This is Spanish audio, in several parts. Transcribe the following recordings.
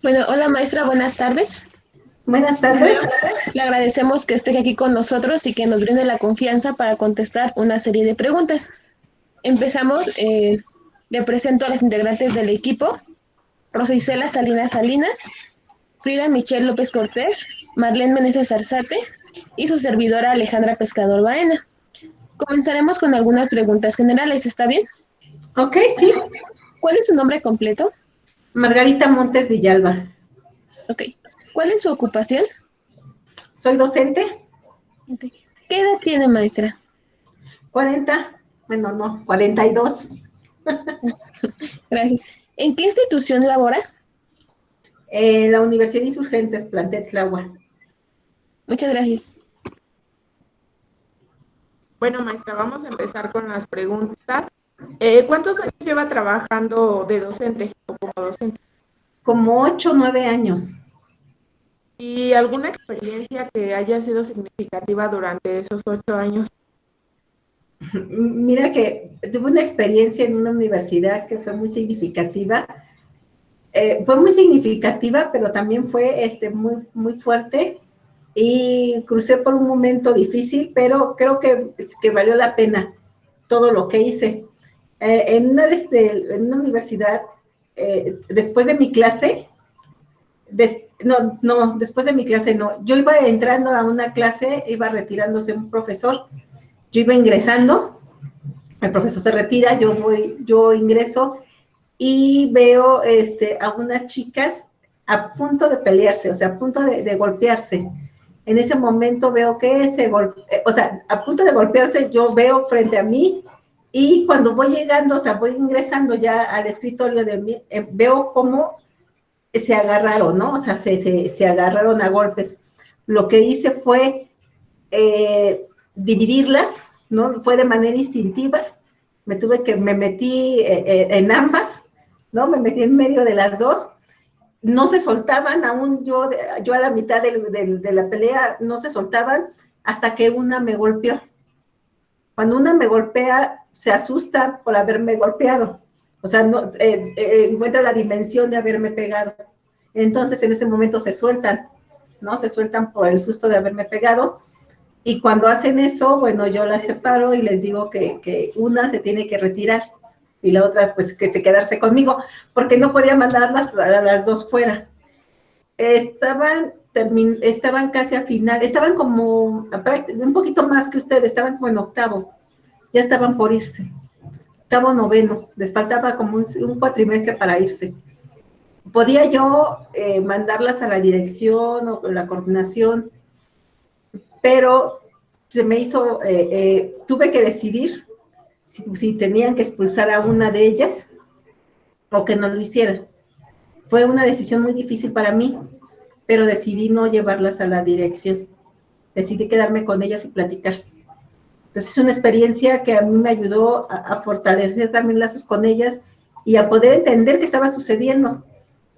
Bueno, hola maestra, buenas tardes. Buenas tardes. Le agradecemos que esté aquí con nosotros y que nos brinde la confianza para contestar una serie de preguntas. Empezamos, le presento a las integrantes del equipo, Rosa Isela Salinas Salinas, Frida Michelle López Cortés, Marlene Meneses Arzate y su servidora Alejandra Pescador Baena. Comenzaremos con algunas preguntas generales, ¿está bien? Ok, sí. ¿Cuál es su nombre completo? Margarita Montes Villalba. Ok. ¿Cuál es su ocupación? Soy docente. Ok. ¿Qué edad tiene maestra? 40. Bueno, no, 42. Gracias. ¿En qué institución labora? La Universidad Insurgentes, Plantel Tláhuac. Muchas gracias. Bueno, maestra, vamos a empezar con las preguntas. ¿Cuántos años lleva trabajando de docente o como docente? Como 8 o 9 años. ¿Y alguna experiencia que haya sido significativa durante esos 8 años? Mira que tuve una experiencia en una universidad que fue muy significativa. Fue muy significativa, pero también fue muy, muy fuerte. Y crucé por un momento difícil, pero creo que valió la pena todo lo que hice. En una universidad, después de mi clase, no, después de mi clase no, yo iba entrando a una clase, iba retirándose un profesor, yo iba ingresando, el profesor se retira, yo ingreso y veo a unas chicas a punto de pelearse, o sea, a punto de golpearse. En ese momento veo que o sea, a punto de golpearse, yo veo frente a mí y cuando voy llegando, o sea, voy ingresando ya al escritorio de mí, veo cómo se agarraron, ¿no? O sea, se agarraron a golpes. Lo que hice fue dividirlas, ¿no? Fue de manera instintiva. Me metí en ambas, ¿no? Me metí en medio de las dos. No se soltaban, aún yo a la mitad de la pelea, no se soltaban hasta que una me golpeó. Cuando una me golpea, se asusta por haberme golpeado. O sea, no, encuentra la dimensión de haberme pegado. Entonces, en ese momento se sueltan, ¿no? Se sueltan por el susto de haberme pegado. Y cuando hacen eso, bueno, yo las separo y les digo que una se tiene que retirar y la otra, pues, que se quedarse conmigo, porque no podía mandarlas a las dos fuera. Estaban casi a final, estaban como un poquito más que ustedes, estaban como en octavo, ya estaban por irse, octavo noveno, les faltaba como un cuatrimestre para irse. Podía yo mandarlas a la dirección o la coordinación, pero se me hizo, tuve que decidir si tenían que expulsar a una de ellas o que no lo hicieran. Fue una decisión muy difícil para mí, pero decidí no llevarlas a la dirección. Decidí quedarme con ellas y platicar. Entonces es una experiencia que a mí me ayudó a fortalecer también lazos con ellas y a poder entender qué estaba sucediendo.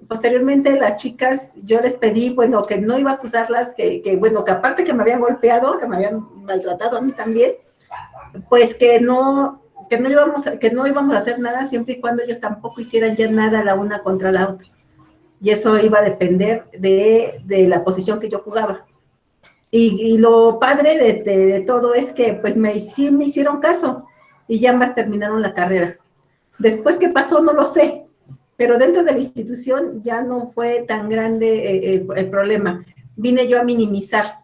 Posteriormente las chicas, yo les pedí, bueno, que no iba a acusarlas, bueno, que aparte que me habían golpeado, que me habían maltratado a mí también, pues que no íbamos a hacer nada siempre y cuando ellos tampoco hicieran ya nada la una contra la otra. Y eso iba a depender de la posición que yo jugaba. Y lo padre de todo es que pues sí me hicieron caso y ya ambas terminaron la carrera. Después qué pasó no lo sé, pero dentro de la institución ya no fue tan grande el problema. Vine yo a minimizar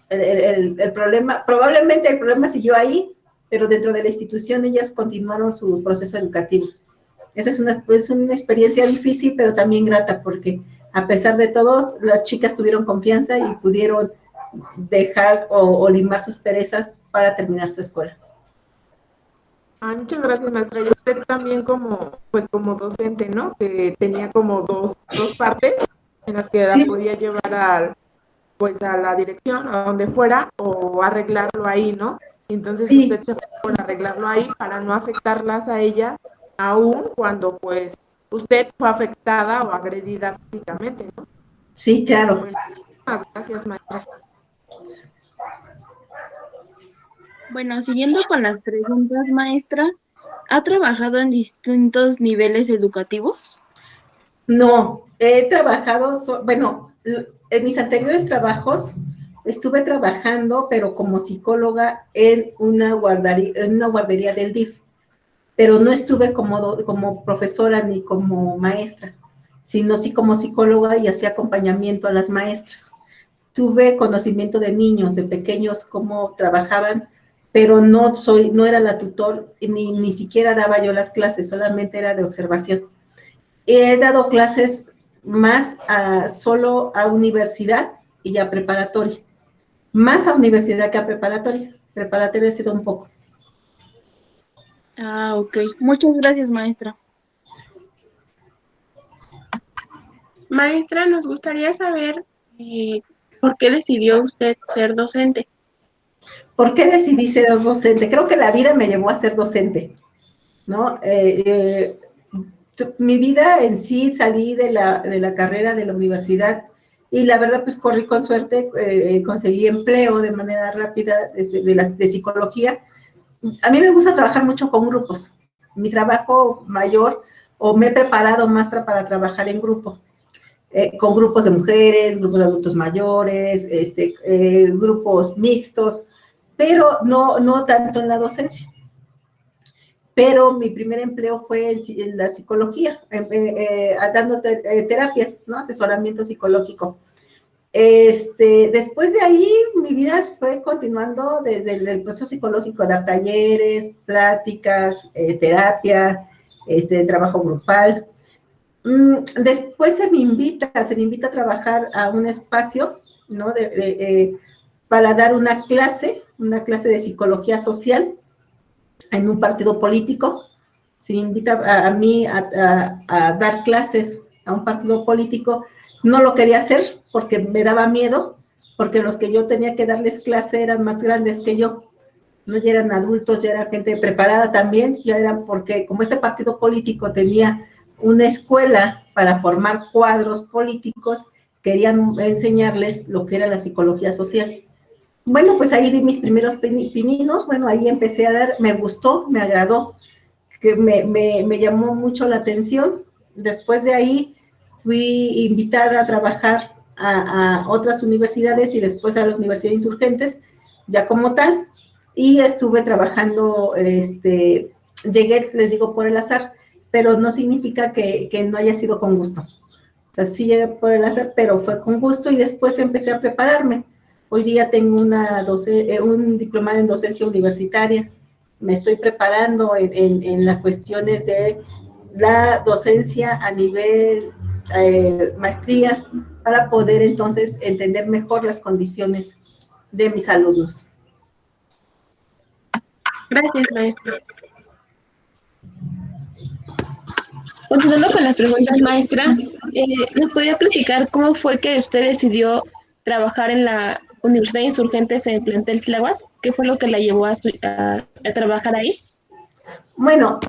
el problema. Probablemente el problema siguió ahí, pero dentro de la institución ellas continuaron su proceso educativo. Esa es una experiencia difícil, pero también grata, porque a pesar de todo, las chicas tuvieron confianza y pudieron dejar o limar sus perezas para terminar su escuela. Muchas gracias, maestra. Y usted también como, pues como docente, ¿no? Que tenía como dos partes en las que la Sí, podía llevar pues a la dirección, a donde fuera, o arreglarlo ahí, ¿no? Entonces sí, usted se fue por arreglarlo ahí para no afectarlas a ellas, aún cuando pues usted fue afectada o agredida físicamente, ¿no? sí, claro. Bueno, muchas gracias, maestra. Bueno, siguiendo con las preguntas, maestra, ¿ha trabajado en distintos niveles educativos? No, he trabajado, bueno, en mis anteriores trabajos estuve trabajando, pero como psicóloga en una guardería del DIF, pero no estuve como profesora ni como maestra, sino sí como psicóloga y hacía acompañamiento a las maestras. Tuve conocimiento de niños, de pequeños, cómo trabajaban, pero no era la tutor, ni siquiera daba yo las clases, solamente era de observación. He dado clases más solo a universidad y a preparatoria, más a universidad que a preparatoria. Preparatoria ha sido un poco. Ah, ok. Muchas gracias, maestra. Maestra, nos gustaría saber por qué decidió usted ser docente. ¿Por qué decidí ser docente? Creo que la vida me llevó a ser docente, ¿no? Mi vida en sí, salí de la carrera de la universidad y la verdad pues corrí con suerte, conseguí empleo de manera rápida de psicología. A mí me gusta trabajar mucho con grupos. Mi trabajo mayor, o me he preparado más para trabajar en grupo, con grupos de mujeres, grupos de adultos mayores, grupos mixtos, pero no tanto en la docencia. Pero mi primer empleo fue en la psicología, dando terapias, ¿no? Asesoramiento psicológico. Después de ahí, mi vida fue continuando desde el proceso psicológico, dar talleres, pláticas, terapia, trabajo grupal. Después se me invita a trabajar a un espacio, ¿no? Para dar una clase de psicología social en un partido político. Se me invita a mí a dar clases a un partido político. No lo quería hacer porque me daba miedo, porque los que yo tenía que darles clase eran más grandes que yo. No, ya eran adultos, ya era gente preparada también, ya eran porque como este partido político tenía una escuela para formar cuadros políticos, querían enseñarles lo que era la psicología social. Bueno, pues ahí di mis primeros pininos, bueno, ahí empecé a dar, me gustó, me agradó, que me llamó mucho la atención. Después de ahí fui invitada a trabajar a otras universidades y después a la Universidad de Insurgentes, ya como tal, y estuve trabajando, llegué, les digo, por el azar, pero no significa que no haya sido con gusto. O sea, sí llegué por el azar, pero fue con gusto y después empecé a prepararme. Hoy día tengo un diplomado en docencia universitaria. Me estoy preparando en las cuestiones de la docencia a nivel maestría para poder entonces entender mejor las condiciones de mis alumnos. Gracias, maestra. Continuando con las preguntas, maestra, ¿nos podría platicar cómo fue que usted decidió trabajar en la Universidad de Insurgentes en el plantel Tláhuac? ¿Qué fue lo que la llevó a trabajar ahí? Bueno,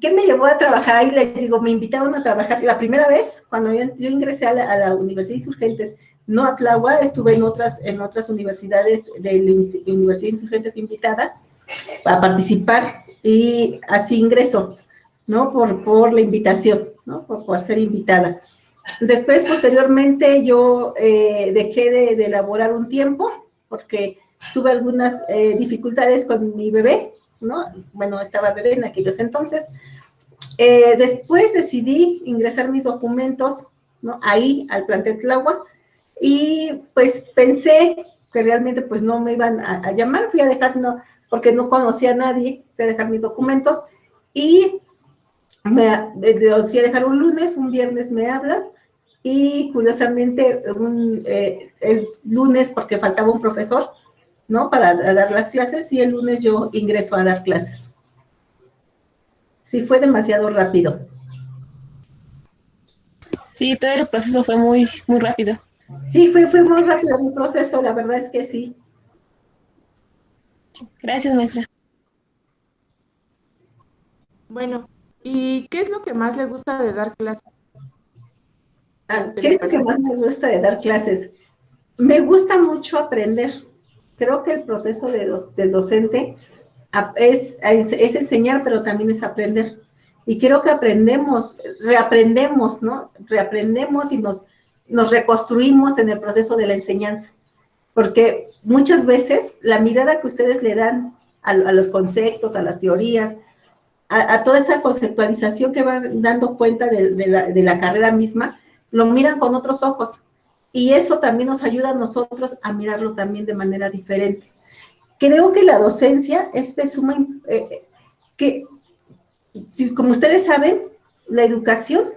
¿qué me llevó a trabajar ahí? Les digo, me invitaron a trabajar la primera vez, cuando yo ingresé a la Universidad de Insurgentes, no a Tláhuac, estuve en otras universidades de la Universidad de Insurgentes, fui invitada a participar y así ingreso, ¿no? Por la invitación, ¿no? Por ser invitada. Después, posteriormente, yo dejé de elaborar un tiempo porque tuve algunas dificultades con mi bebé, ¿no? Bueno, estaba bebé en aquellos entonces. Después decidí ingresar mis documentos, ¿no? Ahí, al plantel Tláhuac, y pues pensé que realmente pues no me iban a llamar, fui a dejar, no, porque no conocía a nadie, fui a dejar mis documentos y los fui a dejar un lunes, un viernes me hablan y curiosamente el lunes, porque faltaba un profesor, ¿no? Para dar las clases y el lunes yo ingreso a dar clases. Sí, fue demasiado rápido. Sí, todo el proceso fue muy, muy rápido. Sí, fue muy rápido mi proceso, la verdad es que sí. Gracias, maestra. Bueno, ¿y qué es lo que más le gusta de dar clases? ¿Qué es lo que más me gusta de dar clases? Me gusta mucho aprender. Creo que el proceso del docente es enseñar, pero también es aprender. Y creo que reaprendemos, ¿no? Reaprendemos y nos reconstruimos en el proceso de la enseñanza. Porque muchas veces la mirada que ustedes le dan a los conceptos, a las teorías, a toda esa conceptualización que van dando cuenta de la carrera misma, lo miran con otros ojos. Y eso también nos ayuda a nosotros a mirarlo también de manera diferente. Creo que la docencia es de suma, que, como ustedes saben, la educación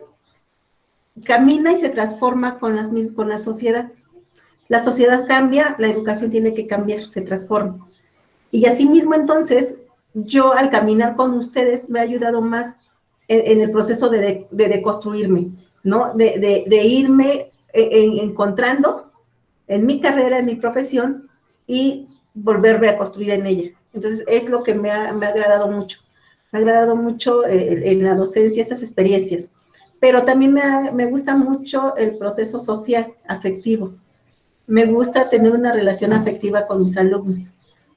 camina y se transforma con la sociedad. La sociedad cambia, la educación tiene que cambiar, se transforma. Y asimismo, entonces, yo al caminar con ustedes me ha ayudado más en el proceso de deconstruirme, ¿no? De irme encontrando en mi carrera, en mi profesión, y volverme a construir en ella. Entonces, es lo que me ha agradado mucho. Me ha agradado mucho en la docencia esas experiencias. Pero también me gusta mucho el proceso social, afectivo. Me gusta tener una relación afectiva con mis alumnos.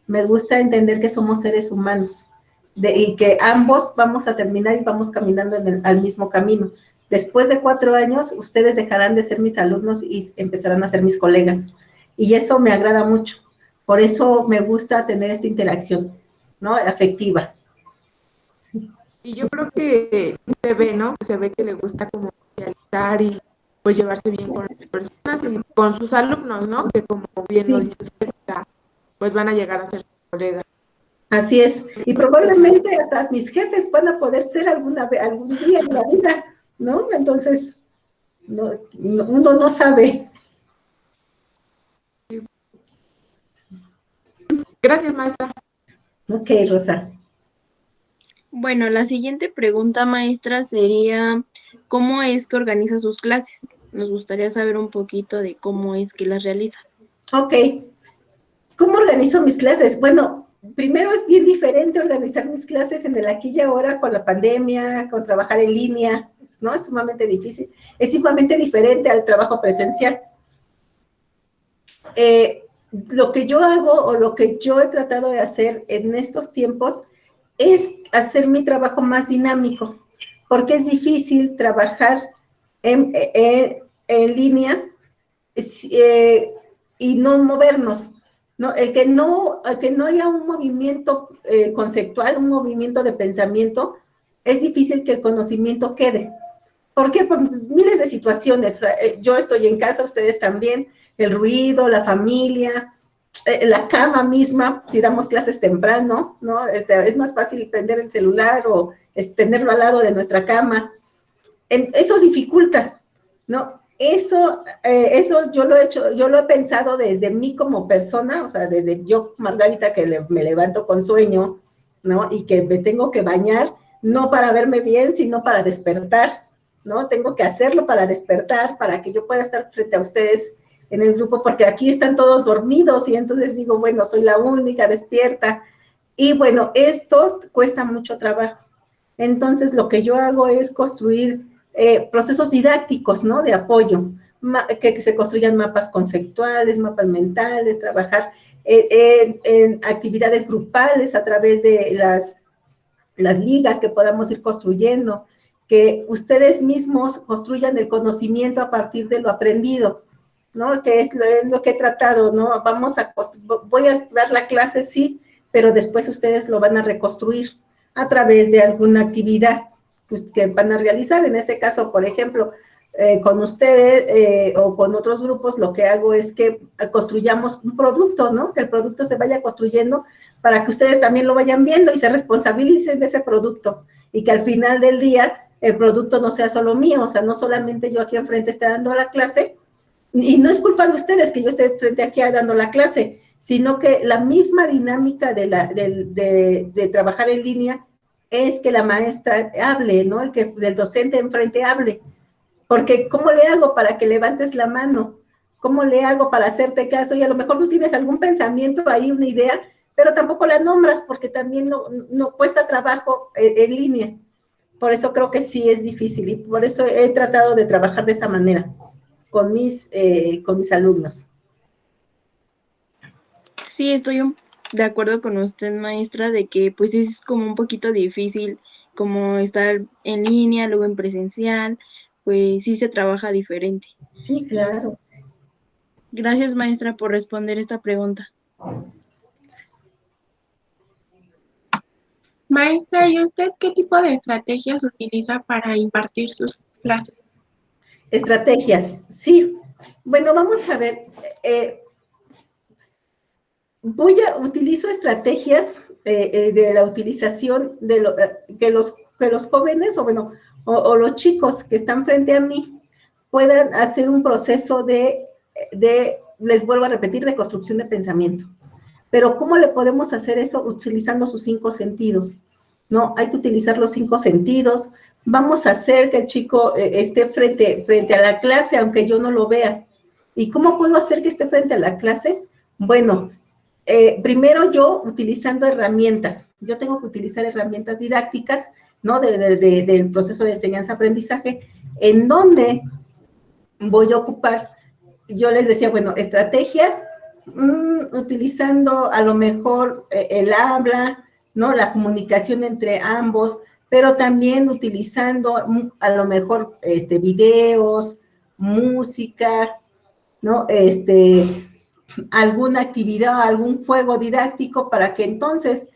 Me gusta entender que somos seres humanos y que ambos vamos a terminar y vamos caminando al mismo camino. Después de 4 años, ustedes dejarán de ser mis alumnos y empezarán a ser mis colegas. Y eso me agrada mucho. Por eso me gusta tener esta interacción, ¿no? Afectiva. Sí. Y yo creo que se ve, ¿no? Se ve que le gusta como socializar y pues llevarse bien con las personas y con sus alumnos, ¿no? Que como bien lo Sí, dice usted, pues van a llegar a ser sus colegas. así es. Y probablemente hasta mis jefes van a poder ser algún día en la vida, ¿no? Entonces, uno no sabe. Gracias, maestra. Ok, Rosa. Bueno, la siguiente pregunta, maestra, sería, ¿cómo es que organiza sus clases? Nos gustaría saber un poquito de cómo es que las realiza. Ok. ¿Cómo organizo mis clases? Bueno, primero es bien diferente organizar mis clases en el aquí y ahora con la pandemia, con trabajar en línea, ¿no? Es sumamente difícil. Es sumamente diferente al trabajo presencial. Lo que yo hago o lo que yo he tratado de hacer en estos tiempos es hacer mi trabajo más dinámico, porque es difícil trabajar en línea y no movernos, ¿no? El que no haya un movimiento conceptual, un movimiento de pensamiento, es difícil que el conocimiento quede. ¿Por qué? Por miles de situaciones. O sea, yo estoy en casa, ustedes también, el ruido, la familia, la cama misma, si damos clases temprano, ¿no? Es más fácil prender el celular o tenerlo al lado de nuestra cama. Eso dificulta, ¿no? Eso yo lo he hecho, yo lo he pensado desde mí como persona, o sea, desde yo, Margarita, que me levanto con sueño, ¿no? Y que me tengo que bañar, no para verme bien, sino para despertar, ¿no? Tengo que hacerlo para despertar, para que yo pueda estar frente a ustedes en el grupo, porque aquí están todos dormidos y entonces digo, bueno, soy la única despierta. Y bueno, esto cuesta mucho trabajo. Entonces, lo que yo hago es construir procesos didácticos, ¿no? De apoyo, que se construyan mapas conceptuales, mapas mentales, trabajar en actividades grupales a través de las ligas que podamos ir construyendo, que ustedes mismos construyan el conocimiento a partir de lo aprendido, ¿no? Que es lo que he tratado, ¿no? Voy a dar la clase, sí, pero después ustedes lo van a reconstruir a través de alguna actividad que van a realizar. En este caso, por ejemplo, con ustedes o con otros grupos, lo que hago es que construyamos un producto, ¿no? Que el producto se vaya construyendo para que ustedes también lo vayan viendo y se responsabilicen de ese producto y que al final del día el producto no sea solo mío, o sea, no solamente yo aquí enfrente esté dando la clase, y no es culpa de ustedes que yo esté frente aquí dando la clase, sino que la misma dinámica de trabajar en línea es que la maestra hable, ¿no? El docente enfrente hable. Porque ¿cómo le hago para que levantes la mano? ¿Cómo le hago para hacerte caso? Y a lo mejor tú tienes algún pensamiento ahí, una idea, pero tampoco la nombras porque también no cuesta trabajo en línea. Por eso creo que sí es difícil y por eso he tratado de trabajar de esa manera con mis alumnos. Sí, estoy de acuerdo con usted, maestra, de que pues es como un poquito difícil como estar en línea, luego en presencial, pues sí se trabaja diferente. Sí, claro. Gracias, maestra, por responder esta pregunta. Maestra, ¿y usted qué tipo de estrategias utiliza para impartir sus clases? Estrategias, sí. Bueno, vamos a ver. Utilizo estrategias de la utilización que los jóvenes o los chicos que están frente a mí puedan hacer un proceso les vuelvo a repetir, de construcción de pensamiento. Pero ¿cómo le podemos hacer eso? Utilizando sus 5 sentidos, ¿no? Hay que utilizar los 5 sentidos. Vamos a hacer que el chico esté frente a la clase, aunque yo no lo vea. ¿Y cómo puedo hacer que esté frente a la clase? Bueno, primero yo utilizando herramientas. Yo tengo que utilizar herramientas didácticas, ¿no? Del proceso de enseñanza-aprendizaje, en donde voy a ocupar, yo les decía, bueno, estrategias, utilizando a lo mejor el habla, ¿no? La comunicación entre ambos, pero también utilizando a lo mejor videos, música, ¿no? Alguna actividad, algún juego didáctico para que entonces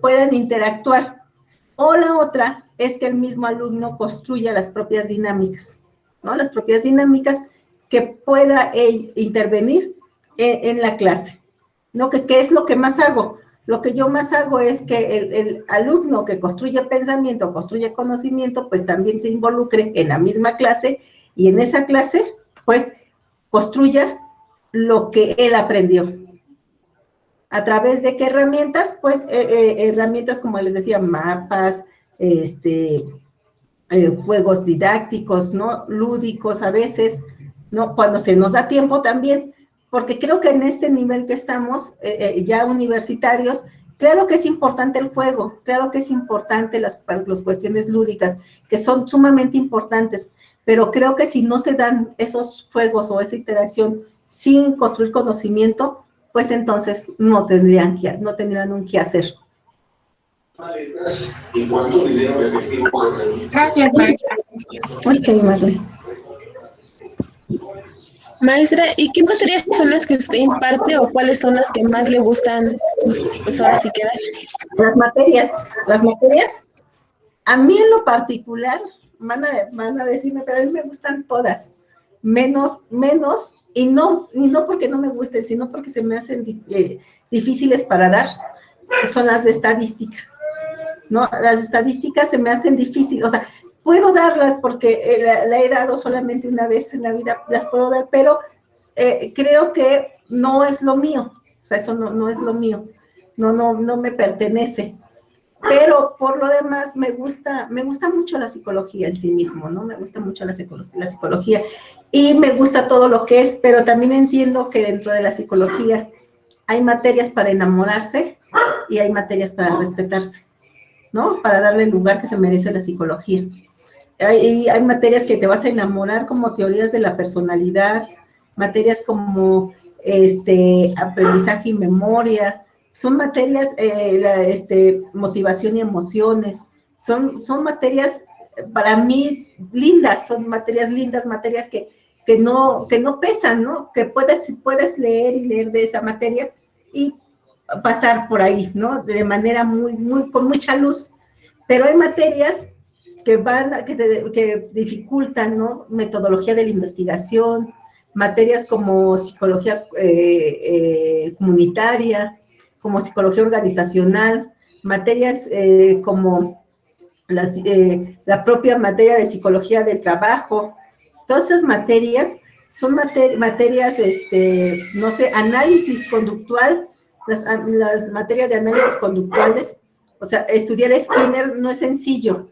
puedan interactuar. O la otra es que el mismo alumno construya las propias dinámicas, ¿no? Las propias dinámicas que pueda intervenir en la clase, ¿no? ¿Qué es lo que más hago? Lo que yo más hago es que el alumno que construye pensamiento, construye conocimiento, pues también se involucre en la misma clase y en esa clase, pues, construya lo que él aprendió. ¿A través de qué herramientas? Pues herramientas como les decía, mapas, juegos didácticos, ¿no? Lúdicos a veces, ¿no? Cuando se nos da tiempo también, porque creo que en este nivel que estamos, ya universitarios, claro que es importante el juego, claro que es importante las cuestiones lúdicas, que son sumamente importantes, pero creo que si no se dan esos juegos o esa interacción sin construir conocimiento, pues entonces no tendrían un qué hacer. Gracias, maestra. Ok, Marlene. Maestra, ¿y qué materias son las que usted imparte o cuáles son las que más le gustan, pues ahora sí que dar? Las materias, a mí en lo particular, van a decirme, pero a mí me gustan todas, menos, y no porque no me gusten, sino porque se me hacen difíciles para dar, que son las de estadística, ¿no? Las estadísticas se me hacen difíciles, o sea, puedo darlas porque la he dado solamente una vez en la vida, las puedo dar, pero creo que no es lo mío, o sea, eso no es lo mío, no me pertenece. Pero por lo demás me gusta mucho la psicología en sí mismo, ¿no? Me gusta mucho la psicología y me gusta todo lo que es, pero también entiendo que dentro de la psicología hay materias para enamorarse y hay materias para respetarse, ¿no? Para darle el lugar que se merece la psicología. Hay materias que te vas a enamorar, como teorías de la personalidad, materias como aprendizaje y memoria, son materias, motivación y emociones, son materias para mí lindas, son materias lindas, materias que no pesan, ¿no? Que puedes leer y leer de esa materia y pasar por ahí, ¿no? De manera con mucha luz. Pero hay materias que dificultan, ¿no? Metodología de la investigación, materias como psicología comunitaria, como psicología organizacional, materias como la propia materia de psicología del trabajo. Todas esas materias son materias, no sé, análisis conductual, las materias de análisis conductuales. O sea, estudiar Skinner no es sencillo.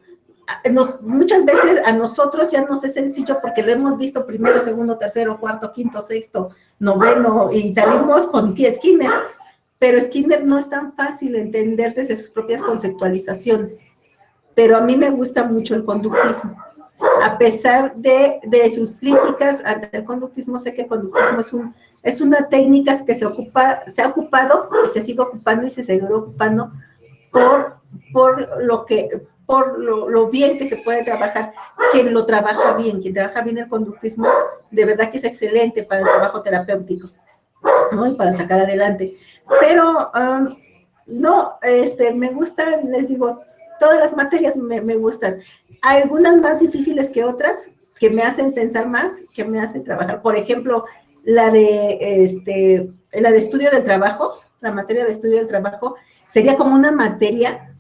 Muchas veces a nosotros ya nos es sencillo porque lo hemos visto primero, segundo, tercero, cuarto, quinto, sexto, noveno, y salimos con Skinner, pero Skinner no es tan fácil entender desde sus propias conceptualizaciones. Pero a mí me gusta mucho el conductismo. A pesar de sus críticas ante el conductismo, sé que el conductismo es una técnica que se ha ocupado y se sigue ocupando y se seguirá ocupando por por lo bien que se puede trabajar, quien lo trabaja bien, quien trabaja bien el conductismo, de verdad que es excelente para el trabajo terapéutico, ¿no? Y para sacar adelante. Pero no, me gustan, les digo, todas las materias me gustan. Hay algunas más difíciles que otras, que me hacen pensar más, que me hacen trabajar. Por ejemplo, la de estudio del trabajo, la materia de estudio del trabajo, sería como una materia,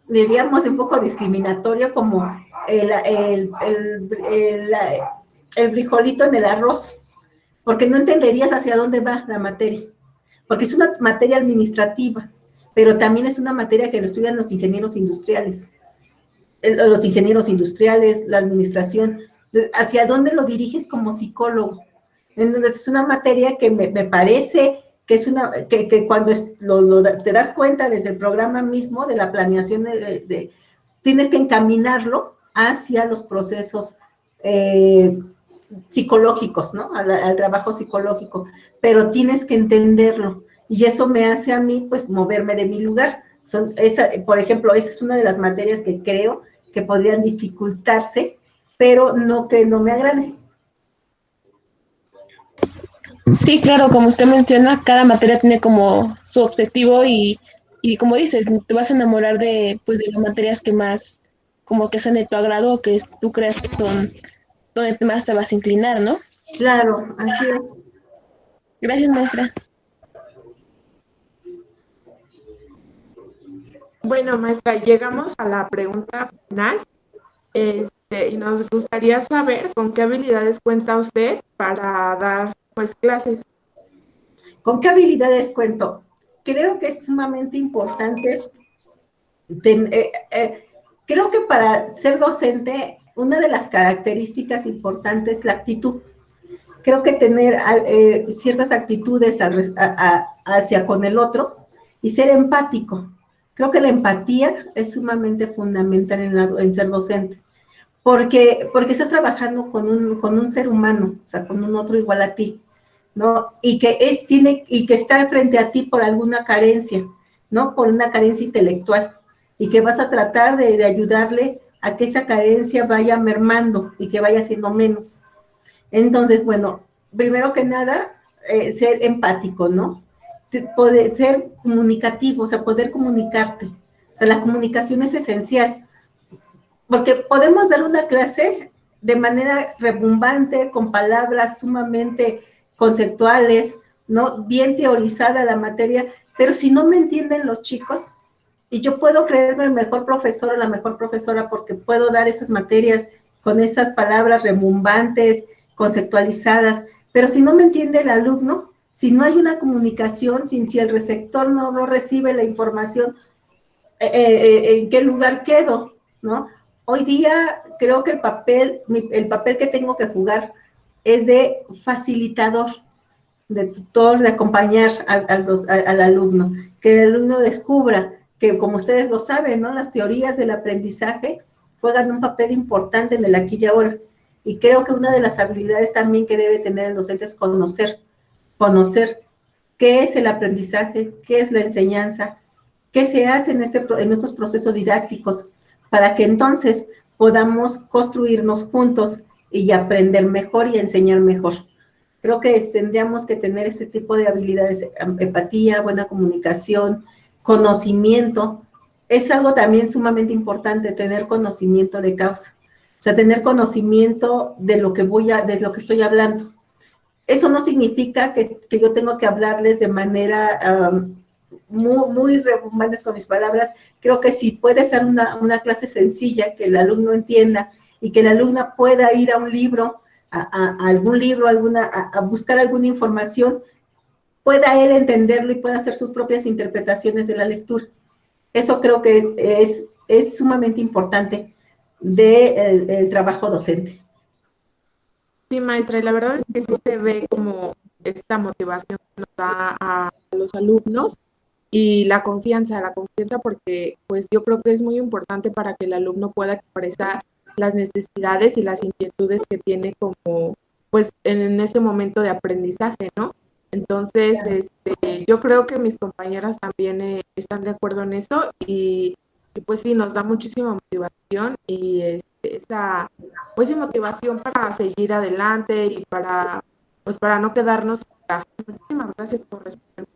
diríamos, un poco discriminatorio, como el frijolito en el arroz, porque no entenderías hacia dónde va la materia, porque es una materia administrativa, pero también es una materia que lo estudian los ingenieros industriales, la administración, hacia dónde lo diriges como psicólogo. Entonces es una materia que me parece que es que cuando te das cuenta desde el programa mismo de la planeación tienes que encaminarlo hacia los procesos psicológicos, ¿no? Al trabajo psicológico, pero tienes que entenderlo. Y eso me hace a mí, pues, moverme de mi lugar. Por ejemplo, esa es una de las materias que creo que podrían dificultarse, pero no que no me agrade. Sí, claro, como usted menciona, cada materia tiene como su objetivo y como dice, te vas a enamorar de, pues, de las materias que más, como que son de tu agrado o que tú creas que son donde más te vas a inclinar, ¿no? Claro, así es. Gracias, maestra. Bueno, maestra, llegamos a la pregunta final. Y nos gustaría saber con qué habilidades cuenta usted para dar, pues, clases. ¿Con qué habilidades cuento? Creo que es sumamente importante. Creo que para ser docente, una de las características importantes es la actitud. Creo que tener ciertas actitudes hacia con el otro y ser empático. Creo que la empatía es sumamente fundamental en ser docente, porque estás trabajando con un ser humano, o sea, con un otro igual a ti, ¿no? Y que está frente a ti por alguna carencia, ¿no? Por una carencia intelectual, y que vas a tratar de ayudarle a que esa carencia vaya mermando y que vaya siendo menos. Entonces, bueno, primero que nada, ser empático, ¿no? Poder ser comunicativo, o sea, poder comunicarte. O sea, la comunicación es esencial, porque podemos dar una clase de manera rebumbante, con palabras sumamente conceptuales, ¿no? Bien teorizada la materia, pero si no me entienden los chicos, y yo puedo creerme el mejor profesor o la mejor profesora porque puedo dar esas materias con esas palabras rebumbantes, conceptualizadas, pero si no me entiende el alumno, si no hay una comunicación, si el receptor no recibe la información, en qué lugar quedo, ¿no? Hoy día creo que el papel que tengo que jugar es de facilitador, de tutor, de acompañar al alumno, que el alumno descubra que, como ustedes lo saben, ¿no? Las teorías del aprendizaje juegan un papel importante en el aquí y ahora. Y creo que una de las habilidades también que debe tener el docente es conocer qué es el aprendizaje, qué es la enseñanza, qué se hace en estos procesos didácticos, para que entonces podamos construirnos juntos y aprender mejor y enseñar mejor. Creo que tendríamos que tener ese tipo de habilidades: empatía, buena comunicación, conocimiento. Es algo también sumamente importante, tener conocimiento de causa. O sea, tener conocimiento de lo que estoy hablando. Eso no significa que yo tengo que hablarles de manera muy rebumbantes con mis palabras. Creo que si puede ser una clase sencilla, que el alumno entienda y que la alumna pueda ir a un libro, a algún libro, a buscar alguna información, pueda él entenderlo y pueda hacer sus propias interpretaciones de la lectura. Eso creo que es sumamente importante del trabajo docente. Sí, maestra, y la verdad es que sí se ve como esta motivación que nos da a los alumnos y la confianza porque pues yo creo que es muy importante para que el alumno pueda expresar las necesidades y las inquietudes que tiene como pues en este momento de aprendizaje, ¿no? Entonces, yo creo que mis compañeras también están de acuerdo en eso y pues sí, nos da muchísima motivación y esa pues sí, motivación para seguir adelante y pues para no quedarnos atrás. Muchísimas gracias por responder.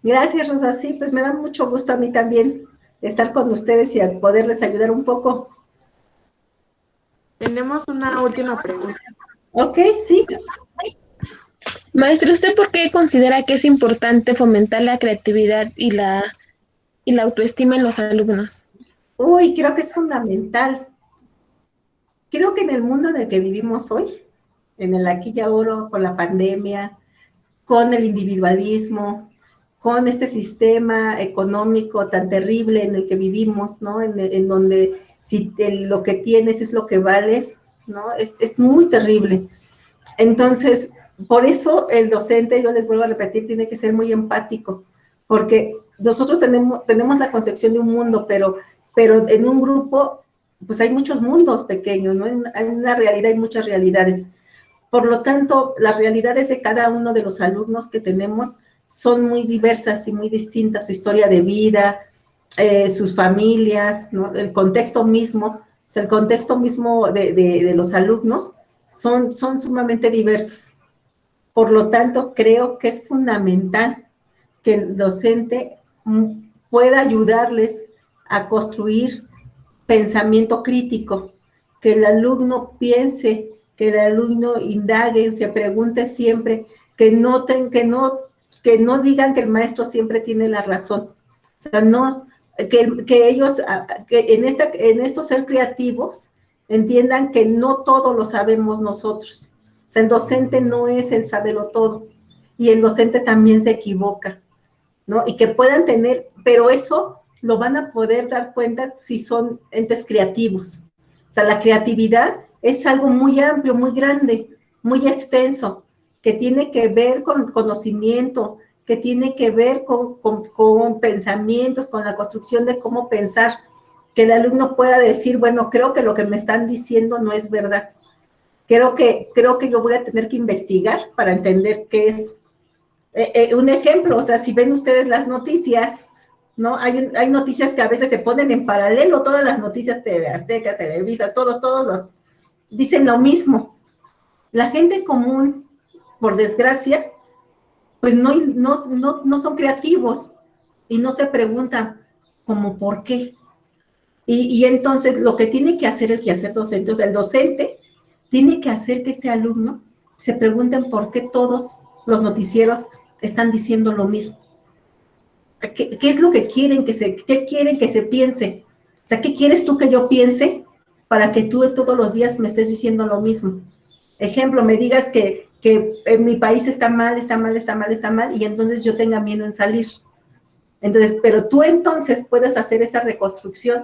Gracias, Rosa. Sí, pues me da mucho gusto a mí también estar con ustedes y poderles ayudar un poco. Tenemos una última pregunta. Ok, sí. Maestra, ¿usted por qué considera que es importante fomentar la creatividad y la autoestima en los alumnos? Uy, creo que es fundamental. Creo que en el mundo en el que vivimos hoy, en el aquí y ahora, con la pandemia, con el individualismo, con este sistema económico tan terrible en el que vivimos, ¿no? En donde si lo que tienes es lo que vales, ¿no? Es muy terrible. Entonces, por eso el docente, yo les vuelvo a repetir, tiene que ser muy empático, porque nosotros tenemos la concepción de un mundo, pero en un grupo, pues hay muchos mundos pequeños, ¿no? Hay una realidad, hay muchas realidades. Por lo tanto, las realidades de cada uno de los alumnos que tenemos son muy diversas y muy distintas, su historia de vida, sus familias, ¿no? El contexto mismo, o sea, el contexto mismo de los alumnos son sumamente diversos. Por lo tanto, creo que es fundamental que el docente pueda ayudarles a construir pensamiento crítico, que el alumno piense, que el alumno indague, se pregunte siempre, que noten, que no digan que el maestro siempre tiene la razón. O sea, no, que ellos, que en estos ser creativos, entiendan que no todo lo sabemos nosotros. O sea, el docente no es el saberlo todo, y el docente también se equivoca, ¿no? Y que puedan tener, pero eso lo van a poder dar cuenta si son entes creativos. O sea, la creatividad es algo muy amplio, muy grande, muy extenso, que tiene que ver con conocimiento, que tiene que ver con pensamientos, con la construcción de cómo pensar, que el alumno pueda decir, bueno, creo que lo que me están diciendo no es verdad. Creo que yo voy a tener que investigar para entender qué es. Un ejemplo, o sea, si ven ustedes las noticias, ¿no? Hay noticias que a veces se ponen en paralelo, todas las noticias TV Azteca, Televisa, todos dicen lo mismo. La gente común, por desgracia, pues no son creativos y no se preguntan como por qué. Y entonces lo que tiene que hacer el quehacer docente, o sea, el docente tiene que hacer que este alumno se pregunten por qué todos los noticieros están diciendo lo mismo. ¿Qué es lo que quieren qué quieren que se piense? O sea, ¿qué quieres tú que yo piense para que tú todos los días me estés diciendo lo mismo? Ejemplo, me digas que en mi país está mal, está mal, está mal, está mal, y entonces yo tenga miedo en salir. Entonces, pero tú entonces puedes hacer esa reconstrucción,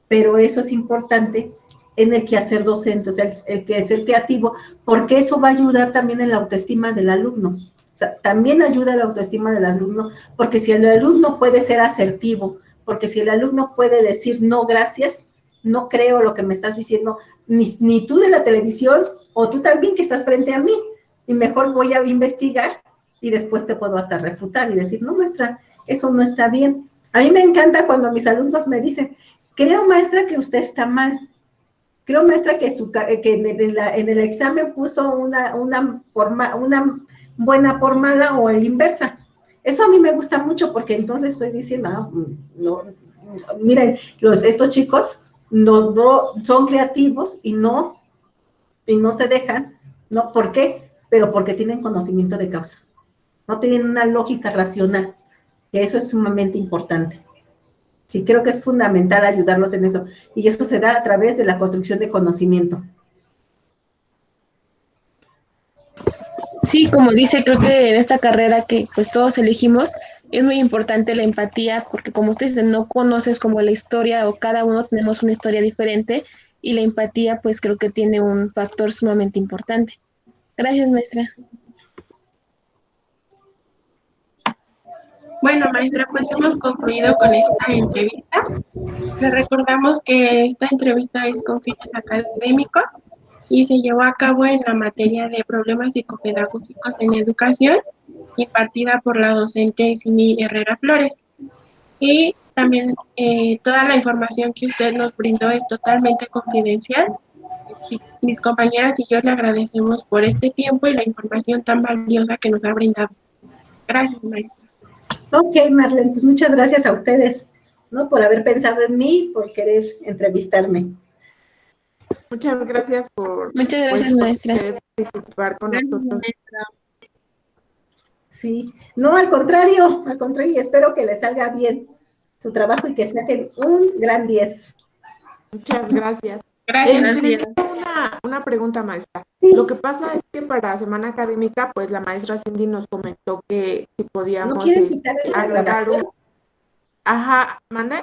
pero eso es importante en el quehacer docente, o sea, el quehacer creativo, porque eso va a ayudar también en la autoestima del alumno. O sea, también ayuda a la autoestima del alumno, porque si el alumno puede ser asertivo, porque si el alumno puede decir, no, gracias, no creo lo que me estás diciendo, ni tú de la televisión, o tú también que estás frente a mí, y mejor voy a investigar y después te puedo hasta refutar y decir, no, maestra, eso no está bien. A mí me encanta cuando mis alumnos me dicen, creo, maestra, que usted está mal. Creo, maestra, que en el examen puso una buena por mala o el inversa. Eso a mí me gusta mucho porque entonces estoy diciendo, no, miren, estos chicos no son creativos y no se dejan, ¿no? ¿Por qué? Pero porque tienen conocimiento de causa, no tienen una lógica racional, que eso es sumamente importante. Sí, creo que es fundamental ayudarlos en eso. Y eso se da a través de la construcción de conocimiento. Sí, como dice, creo que en esta carrera que pues todos elegimos es muy importante la empatía porque como usted dice, no conoces como la historia o cada uno tenemos una historia diferente y la empatía pues creo que tiene un factor sumamente importante. Gracias, maestra. Bueno, maestra, pues hemos concluido con esta entrevista. Le recordamos que esta entrevista es con fines académicos y se llevó a cabo en la materia de problemas psicopedagógicos en educación, impartida por la docente Simi Herrera Flores. Y también toda la información que usted nos brindó es totalmente confidencial. Mis compañeras y yo le agradecemos por este tiempo y la información tan valiosa que nos ha brindado. Gracias, maestra. Ok, Marlene, pues muchas gracias a ustedes, ¿no? Por haber pensado en mí, por querer entrevistarme. Muchas gracias por, Muchas pues, gracias, por maestra. querer participar con Gracias, nosotros. maestra. Sí, no, al contrario, espero que les salga bien su trabajo y que saquen un gran 10. Muchas gracias. Gracias. Tenía una pregunta, maestra. Sí. Lo que pasa es que para semana académica, pues la maestra Cindy nos comentó que si ¿No podíamos quieren quitar la agregar grabación? Ajá, ¿mande?